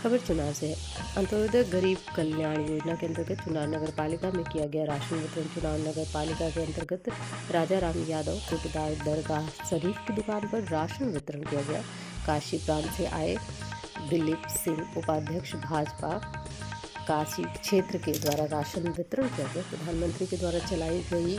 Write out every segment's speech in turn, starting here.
खबर चुनाव से है। अंत्योदय गरीब कल्याण योजना के अंतर्गत चुनाव नगर पालिका में किया गया राशन वितरण। चुनाव नगर पालिका के अंतर्गत राजा राम यादव कोटदार दरगाह शरीफ की दुकान पर राशन वितरण किया गया। काशी प्रांत से आए दिलीप सिंह उपाध्यक्ष भाजपा काशी क्षेत्र के द्वारा राशन वितरण किया गया। प्रधानमंत्री के द्वारा चलाई गई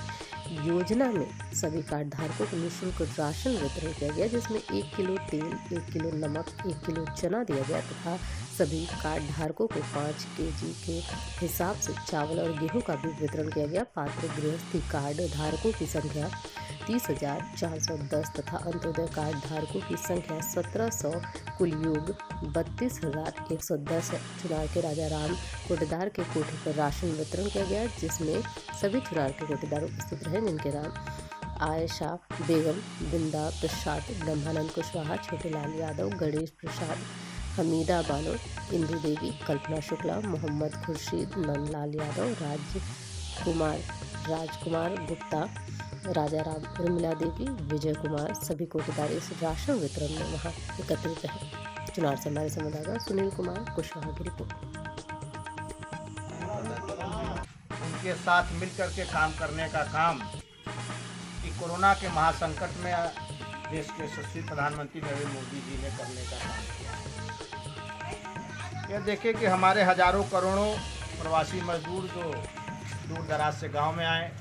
योजना में सभी कार्ड धारकों को निःशुल्क राशन वितरण किया गया, जिसमें 1 किलो तेल, 1 किलो नमक, 1 किलो चना दिया गया तथा सभी कार्ड धारकों को 5 केजी के हिसाब से चावल और गेहूं का भी वितरण किया गया। पात्र गृहस्थी कार्ड धारकों की संख्या 30,410 तथा अंत्योदय कार्ड धारकों की संख्या 1700, कुल योग 32,110 है। चुनाव के राजा राम कोटेदार के कोठे पर राशन वितरण किया गया, जिसमें सभी चुनाव के कोटेदार उपस्थित रहे, जिनके नाम आयशा बेगम, बिंदा प्रसाद, ब्रह्मानंद कुशवाहा, छोटेलाल यादव, गणेश प्रसाद, हमीदा बानो, इंदु देवी, कल्पना शुक्ला, मोहम्मद खुर्शीद, नंदलाल यादव, राजकुमार गुप्ता, राजा राम, उर्मिला देवी, विजय कुमार, सभी कोटेदार इस राशन वितरण में वहां एकत्रित रहे। चुनाव से हमारे संवाददाता सुनील कुमार कुशवाहा की रिपोर्ट। उनके साथ मिलकर के काम करने का काम कि कोरोना के महासंकट में देश के यशस्वी प्रधानमंत्री नरेंद्र मोदी जी ने करने का काम किया। यह देखें कि हमारे हजारों करोड़ों प्रवासी मजदूर जो दूर दराज से गांव में आए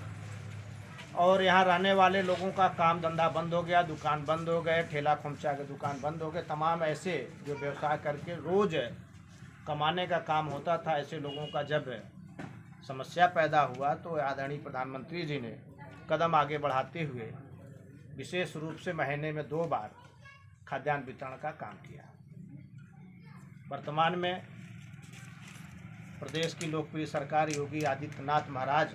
और यहाँ रहने वाले लोगों का काम धंधा बंद हो गया, दुकान बंद हो गए, ठेला खोमचा के दुकान बंद हो गए, तमाम ऐसे जो व्यवसाय करके रोज कमाने का काम होता था, ऐसे लोगों का जब समस्या पैदा हुआ तो आदरणीय प्रधानमंत्री जी ने कदम आगे बढ़ाते हुए विशेष रूप से महीने में 2 बार खाद्यान्न वितरण का काम किया। वर्तमान में प्रदेश की लोकप्रिय सरकार योगी आदित्यनाथ महाराज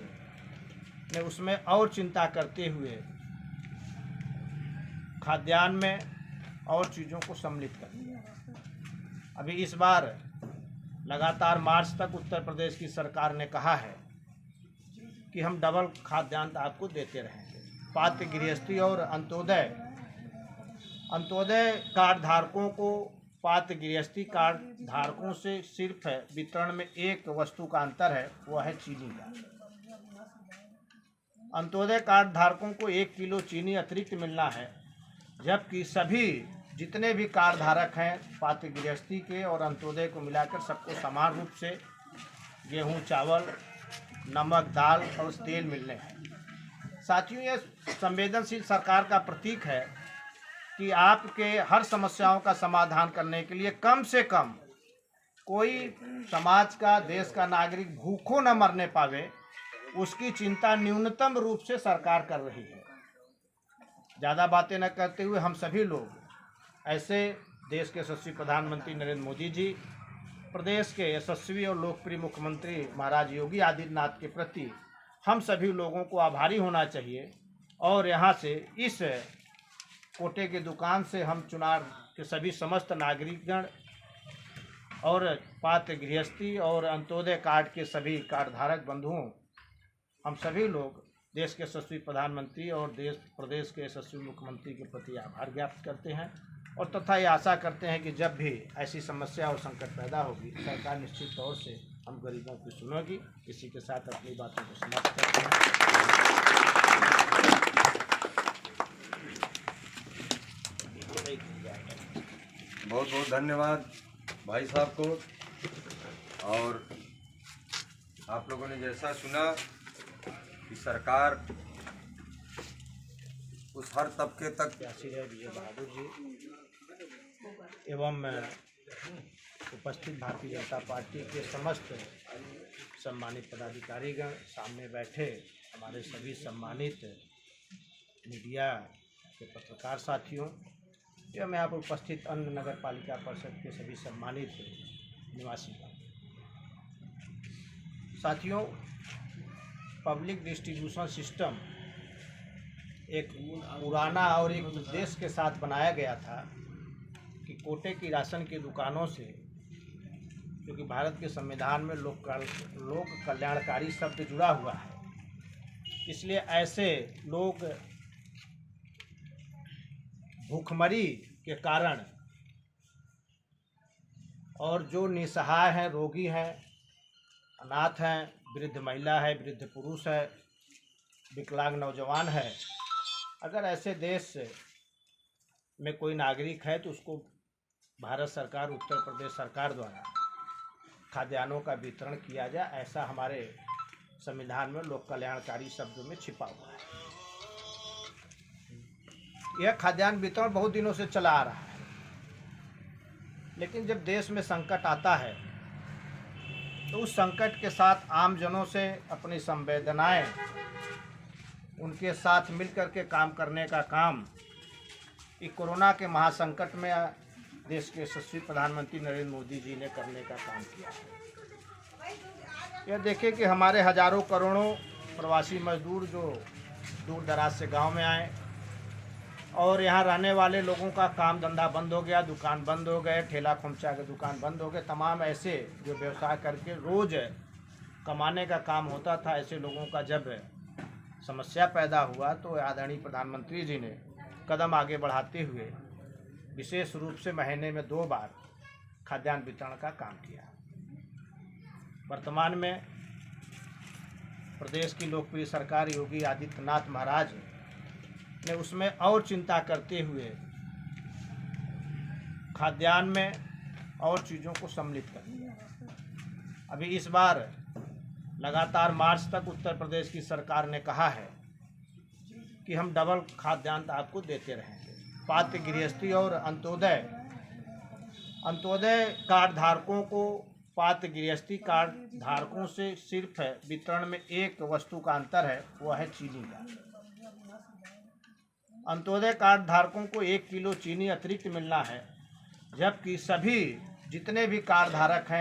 ने उसमें और चिंता करते हुए खाद्यान्न में और चीज़ों को सम्मिलित कर दिया। अभी इस बार लगातार मार्च तक उत्तर प्रदेश की सरकार ने कहा है कि हम डबल खाद्यान्न आपको देते रहेंगे। पात्र गृहस्थी और अंत्योदय कार्ड धारकों को पात्र गृहस्थी कार्ड धारकों से सिर्फ वितरण में एक वस्तु का अंतर है, वह है चीनी का। अंत्योदय कार्ड धारकों को 1 किलो चीनी अतिरिक्त मिलना है, जबकि सभी जितने भी कार्ड धारक हैं पात्र गृहस्थी के और अंत्योदय को मिलाकर सबको समान रूप से गेहूं, चावल, नमक, दाल और तेल मिलने हैं। साथियों, यह संवेदनशील सरकार का प्रतीक है कि आपके हर समस्याओं का समाधान करने के लिए कम से कम कोई समाज का, देश का नागरिक भूखों न मरने पावे, उसकी चिंता न्यूनतम रूप से सरकार कर रही है। ज़्यादा बातें न करते हुए हम सभी लोग ऐसे देश के यशस्वी प्रधानमंत्री नरेंद्र मोदी जी, प्रदेश के यशस्वी और लोकप्रिय मुख्यमंत्री महाराज योगी आदित्यनाथ के प्रति हम सभी लोगों को आभारी होना चाहिए। और यहाँ से इस कोटे की दुकान से हम चुनाव के सभी समस्त नागरिकगण और पात्र गृहस्थी और अंत्योदय कार्ड के सभी कार्डधारक बंधुओं, हम सभी लोग देश के यशस्वी प्रधानमंत्री और प्रदेश के यशस्वी मुख्यमंत्री के प्रति आभार ज्ञापित करते हैं और तथा ये आशा करते हैं कि जब भी ऐसी समस्या और संकट पैदा होगी, सरकार निश्चित तौर से हम गरीबों की सुनेगी। इसी के साथ अपनी बातों को समाप्त करते हैं। बहुत बहुत धन्यवाद भाई साहब को। और आप लोगों ने जैसा सुना कि सरकार उस हर तबके तक है विजय बहादुर जी एवं उपस्थित भारतीय जनता पार्टी के समस्त सम्मानित पदाधिकारीगण, सामने बैठे हमारे सभी सम्मानित मीडिया के पत्रकार साथियों एवं यहाँ पर उपस्थित अन्य नगर पालिका परिषद के सभी सम्मानित निवासी साथियों, पब्लिक डिस्ट्रीब्यूशन सिस्टम एक पुराना और एक उद्देश्य के साथ बनाया गया था कि कोटे की राशन की दुकानों से, क्योंकि भारत के संविधान में लोक कल्याणकारी शब्द जुड़ा हुआ है, इसलिए ऐसे लोग भूखमरी के कारण और जो निसहाय हैं, रोगी हैं, अनाथ हैं, वृद्ध महिला है, वृद्ध पुरुष है, विकलांग नौजवान है, अगर ऐसे देश में कोई नागरिक है तो उसको भारत सरकार, उत्तर प्रदेश सरकार द्वारा खाद्यान्नों का वितरण किया जाए, ऐसा हमारे संविधान में लोक कल्याणकारी शब्दों में छिपा हुआ है। यह खाद्यान्न वितरण बहुत दिनों से चला आ रहा है, लेकिन जब देश में संकट आता है तो उस संकट के साथ आम जनों से अपनी संवेदनाएं उनके साथ मिलकर के काम करने का काम कोरोना के महासंकट में देश के यशस्वी प्रधानमंत्री नरेंद्र मोदी जी ने करने का काम किया है। यह देखें कि हमारे हजारों करोड़ों प्रवासी मजदूर जो दूर दराज से गांव में आए और यहाँ रहने वाले लोगों का काम धंधा बंद हो गया, दुकान बंद हो गए, ठेला खोमचा के दुकान बंद हो गए, तमाम ऐसे जो व्यवसाय करके रोज कमाने का काम होता था, ऐसे लोगों का जब समस्या पैदा हुआ तो आदरणीय प्रधानमंत्री जी ने कदम आगे बढ़ाते हुए विशेष रूप से महीने में 2 बार खाद्यान्न वितरण का काम किया। वर्तमान में प्रदेश की लोकप्रिय सरकार योगी आदित्यनाथ महाराज ने उसमें और चिंता करते हुए खाद्यान्न में और चीज़ों को सम्मिलित कर दिया। अभी इस बार लगातार मार्च तक उत्तर प्रदेश की सरकार ने कहा है कि हम डबल खाद्यान्न आपको देते रहेंगे। पात्र गृहस्थी और अंत्योदय कार्ड धारकों को पात्र गृहस्थी कार्ड धारकों से सिर्फ वितरण में एक वस्तु का अंतर है, वह है चीनी का। अंत्योदय कार्ड धारकों को 1 किलो चीनी अतिरिक्त मिलना है, जबकि सभी जितने भी कार्ड धारक हैं